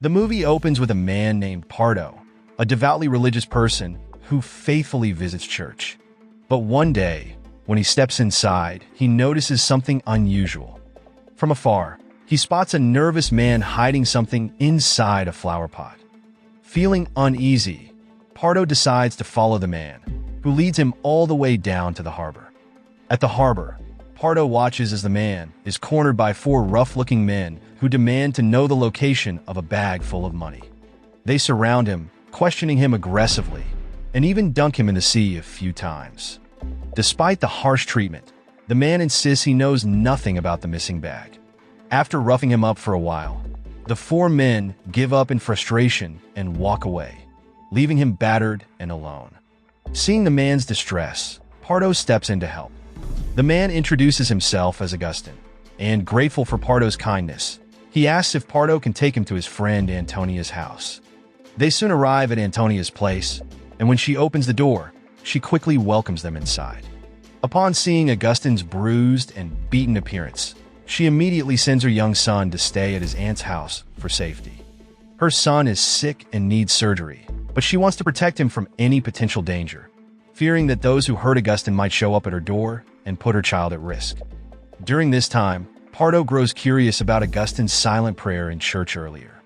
The movie opens with a man named Pardo, a devoutly religious person who faithfully visits church. But one day, when he steps inside, he notices something unusual. From afar, he spots a nervous man hiding something inside a flower pot. Feeling uneasy, Pardo decides to follow the man, who leads him all the way down to the harbor. At the harbor, Pardo watches as the man is cornered by four rough-looking men who demand to know the location of a bag full of money. They surround him, questioning him aggressively, and even dunk him in the sea a few times. Despite the harsh treatment, the man insists he knows nothing about the missing bag. After roughing him up for a while, the four men give up in frustration and walk away, leaving him battered and alone. Seeing the man's distress, Pardo steps in to help. The man introduces himself as Augustine, and grateful for Pardo's kindness, he asks if Pardo can take him to his friend Antonia's house. They soon arrive at Antonia's place, and when she opens the door, she quickly welcomes them inside. Upon seeing Augustine's bruised and beaten appearance, she immediately sends her young son to stay at his aunt's house for safety. Her son is sick and needs surgery, but she wants to protect him from any potential danger, fearing that those who hurt Augustine might show up at her door and put her child at risk. During this time, Pardo grows curious about Augustine's silent prayer in church earlier.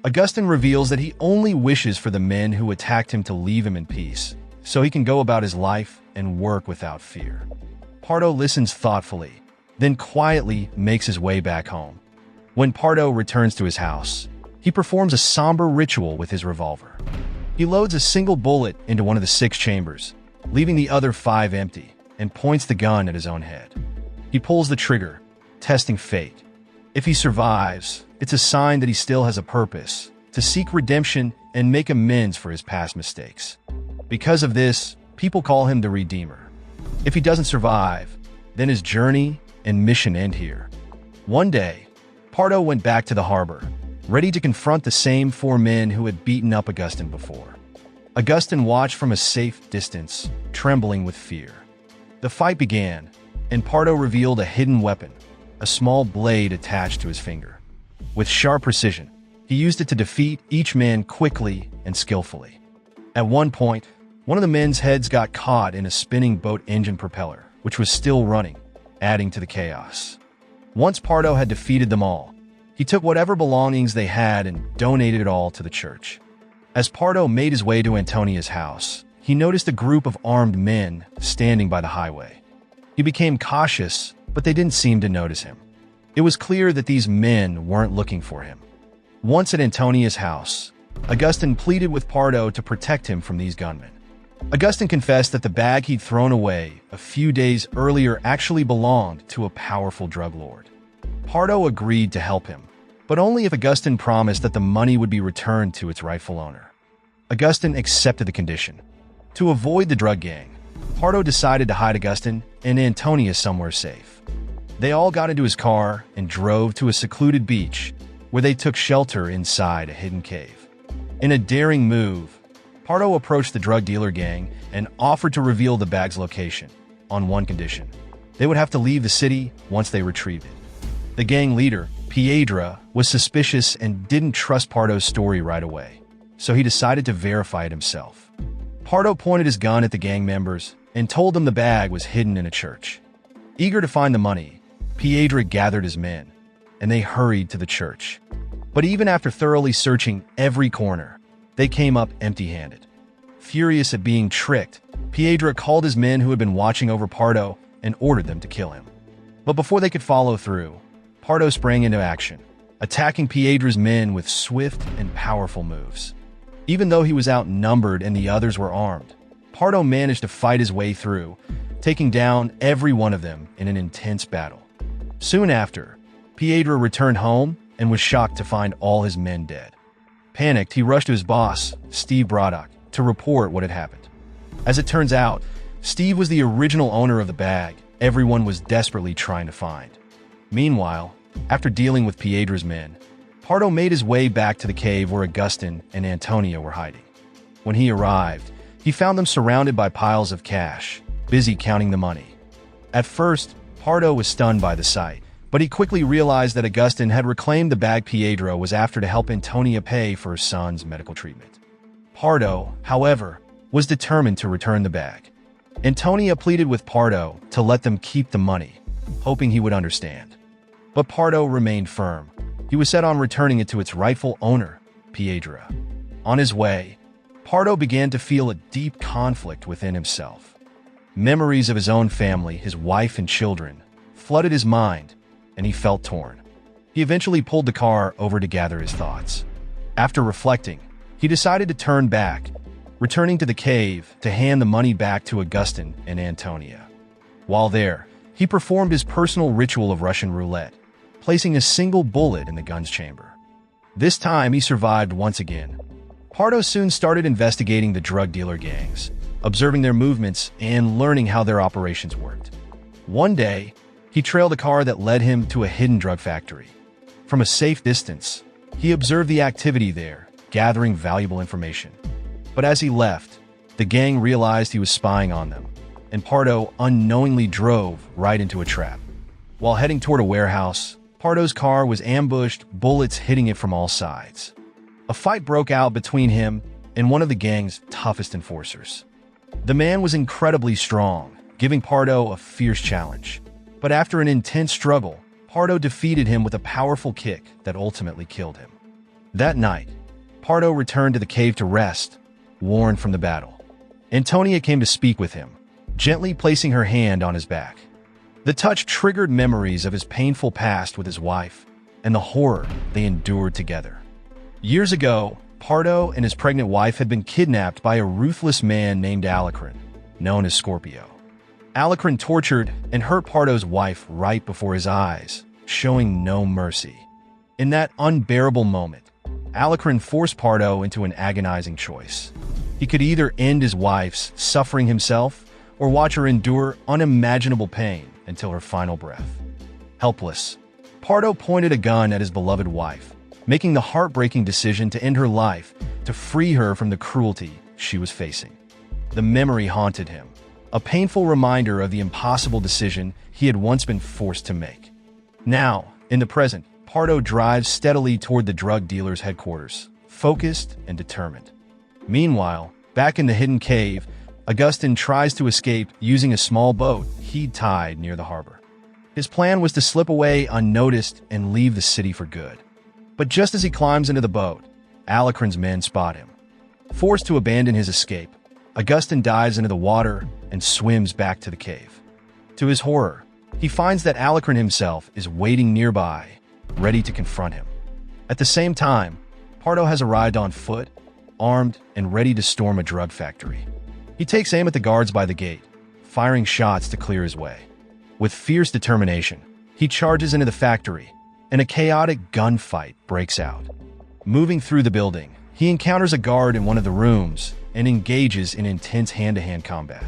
Augustine reveals that he only wishes for the men who attacked him to leave him in peace, so he can go about his life and work without fear. Pardo listens thoughtfully, then quietly makes his way back home. When Pardo returns to his house, he performs a somber ritual with his revolver. He loads a single bullet into one of the 6 chambers, leaving the other 5 empty, and points the gun at his own head. He pulls the trigger, testing fate. If he survives, it's a sign that he still has a purpose, to seek redemption and make amends for his past mistakes. Because of this, people call him the Redeemer. If he doesn't survive, then his journey and mission end here. One day, Pardo went back to the harbor, ready to confront the same 4 men who had beaten up Augustine before. Augustine watched from a safe distance, trembling with fear. The fight began, and Pardo revealed a hidden weapon, a small blade attached to his finger. With sharp precision, he used it to defeat each man quickly and skillfully. At one point, one of the men's heads got caught in a spinning boat engine propeller, which was still running, adding to the chaos. Once Pardo had defeated them all, he took whatever belongings they had and donated it all to the church. As Pardo made his way to Antonia's house, he noticed a group of armed men standing by the highway. He became cautious, but they didn't seem to notice him. It was clear that these men weren't looking for him. Once at Antonia's house, Augustine pleaded with Pardo to protect him from these gunmen. Augustine confessed that the bag he'd thrown away a few days earlier actually belonged to a powerful drug lord. Pardo agreed to help him, but only if Augustine promised that the money would be returned to its rightful owner. Augustine accepted the condition. To avoid the drug gang, Pardo decided to hide Augustine and Antonia somewhere safe. They all got into his car and drove to a secluded beach, where they took shelter inside a hidden cave. In a daring move, Pardo approached the drug dealer gang and offered to reveal the bag's location, on one condition: they would have to leave the city once they retrieved it. The gang leader, Piedra, was suspicious and didn't trust Pardo's story right away, so he decided to verify it himself. Pardo pointed his gun at the gang members and told them the bag was hidden in a church. Eager to find the money, Piedra gathered his men, and they hurried to the church. But even after thoroughly searching every corner, they came up empty-handed. Furious at being tricked, Piedra called his men who had been watching over Pardo and ordered them to kill him. But before they could follow through, Pardo sprang into action, attacking Piedra's men with swift and powerful moves. Even though he was outnumbered and the others were armed, Pardo managed to fight his way through, taking down every one of them in an intense battle. Soon after, Piedra returned home and was shocked to find all his men dead. Panicked, he rushed to his boss, Steve Braddock, to report what had happened. As it turns out, Steve was the original owner of the bag everyone was desperately trying to find. Meanwhile, after dealing with Piedra's men, Pardo made his way back to the cave where Augustine and Antonia were hiding. When he arrived, he found them surrounded by piles of cash, busy counting the money. At first, Pardo was stunned by the sight, But he quickly realized that Augustin had reclaimed the bag Pietro was after to help Antonia pay for her son's medical treatment. Pardo, however, was determined to return the bag. Antonia pleaded with Pardo to let them keep the money, hoping he would understand. But Pardo remained firm. He was set on returning it to its rightful owner, Pietro. On his way, Pardo began to feel a deep conflict within himself. Memories of his own family, his wife and children, flooded his mind, and he felt torn. He eventually pulled the car over to gather his thoughts. After reflecting, he decided to turn back, returning to the cave to hand the money back to Augustin and Antonia. While there, he performed his personal ritual of Russian roulette, placing a single bullet in the gun's chamber. This time, he survived once again. Pardo soon started investigating the drug dealer gangs, observing their movements and learning how their operations worked. One day, he trailed a car that led him to a hidden drug factory. From a safe distance, he observed the activity there, gathering valuable information. But as he left, the gang realized he was spying on them, and Pardo unknowingly drove right into a trap. While heading toward a warehouse, Pardo's car was ambushed, bullets hitting it from all sides. A fight broke out between him and one of the gang's toughest enforcers. The man was incredibly strong, giving Pardo a fierce challenge. But after an intense struggle, Pardo defeated him with a powerful kick that ultimately killed him. That night, Pardo returned to the cave to rest, worn from the battle. Antonia came to speak with him, gently placing her hand on his back. The touch triggered memories of his painful past with his wife and the horror they endured together. Years ago, Pardo and his pregnant wife had been kidnapped by a ruthless man named Alacrin, known as Scorpio. Alacrin tortured and hurt Pardo's wife right before his eyes, showing no mercy. In that unbearable moment, Alacrin forced Pardo into an agonizing choice. He could either end his wife's suffering himself or watch her endure unimaginable pain until her final breath. Helpless, Pardo pointed a gun at his beloved wife, making the heartbreaking decision to end her life to free her from the cruelty she was facing. The memory haunted him, a painful reminder of the impossible decision he had once been forced to make. Now, in the present, Pardo drives steadily toward the drug dealer's headquarters, focused and determined. Meanwhile, back in the hidden cave, Augustin tries to escape using a small boat he'd tied near the harbor. His plan was to slip away unnoticed and leave the city for good. But just as he climbs into the boat, Alacrin's men spot him. Forced to abandon his escape, Augustin dives into the water and swims back to the cave. To his horror, he finds that Alacrin himself is waiting nearby, ready to confront him. At the same time, Pardo has arrived on foot, armed and ready to storm a drug factory. He takes aim at the guards by the gate, firing shots to clear his way. With fierce determination, he charges into the factory, and a chaotic gunfight breaks out. Moving through the building, he encounters a guard in one of the rooms and engages in intense hand-to-hand combat.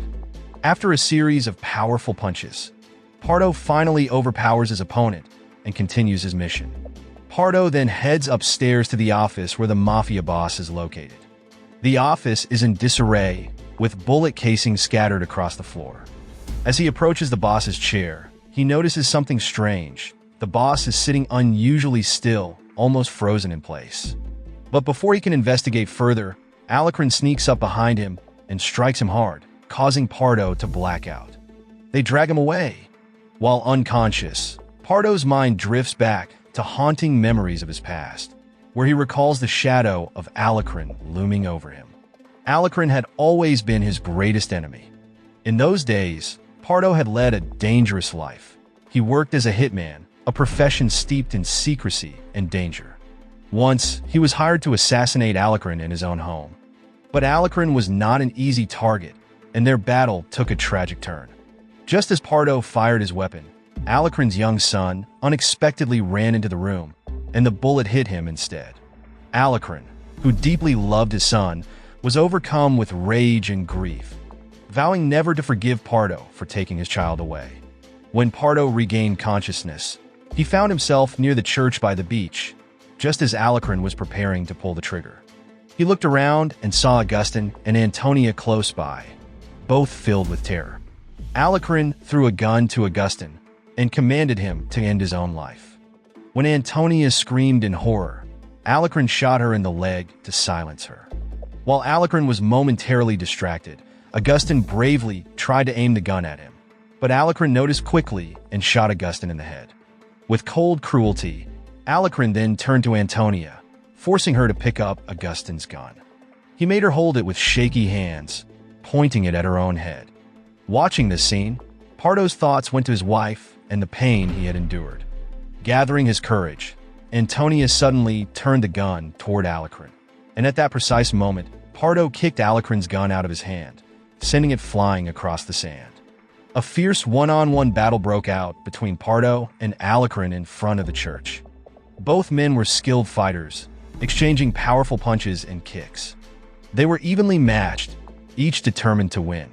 After a series of powerful punches, Pardo finally overpowers his opponent and continues his mission. Pardo then heads upstairs to the office where the mafia boss is located. The office is in disarray, with bullet casings scattered across the floor. As he approaches the boss's chair, he notices something strange. The boss is sitting unusually still, almost frozen in place. But before he can investigate further, Alacrin sneaks up behind him and strikes him hard, causing Pardo to black out. They drag him away. While unconscious, Pardo's mind drifts back to haunting memories of his past, where he recalls the shadow of Alacrin looming over him. Alacrin had always been his greatest enemy. In those days, Pardo had led a dangerous life. He worked as a hitman, a profession steeped in secrecy and danger. Once, he was hired to assassinate Alacrin in his own home. But Alacrin was not an easy target, and their battle took a tragic turn. Just as Pardo fired his weapon, Alacrin's young son unexpectedly ran into the room, and the bullet hit him instead. Alacrin, who deeply loved his son, was overcome with rage and grief, vowing never to forgive Pardo for taking his child away. When Pardo regained consciousness, he found himself near the church by the beach, just as Alacrin was preparing to pull the trigger. He looked around and saw Augustin and Antonia close by, both filled with terror. Alacrin threw a gun to Augustin, and commanded him to end his own life. When Antonia screamed in horror, Alacron shot her in the leg to silence her. While Alacron was momentarily distracted, Augustin bravely tried to aim the gun at him, but Alacron noticed quickly and shot Augustin in the head. With cold cruelty, Alacron then turned to Antonia, forcing her to pick up Augustin's gun. He made her hold it with shaky hands, pointing it at her own head. Watching this scene, Pardo's thoughts went to his wife and the pain he had endured. Gathering his courage, Antonia suddenly turned the gun toward Alacron, and at that precise moment, Pardo kicked Alacron's gun out of his hand, sending it flying across the sand. A fierce one-on-one battle broke out between Pardo and Alacron in front of the church. Both men were skilled fighters, exchanging powerful punches and kicks. They were evenly matched, each determined to win.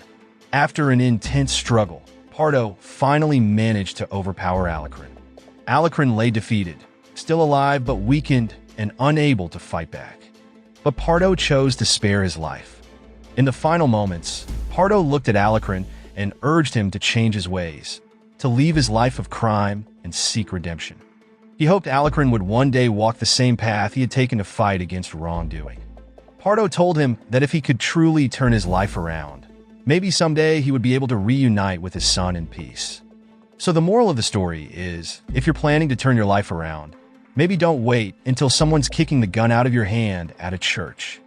After an intense struggle, Pardo finally managed to overpower Alacron. Alacron lay defeated, still alive but weakened and unable to fight back. But Pardo chose to spare his life. In the final moments, Pardo looked at Alacron and urged him to change his ways, to leave his life of crime and seek redemption. He hoped Alacron would one day walk the same path he had taken to fight against wrongdoing. Pardo told him that if he could truly turn his life around, maybe someday he would be able to reunite with his son in peace. So the moral of the story is, if you're planning to turn your life around, maybe don't wait until someone's kicking the gun out of your hand at a church.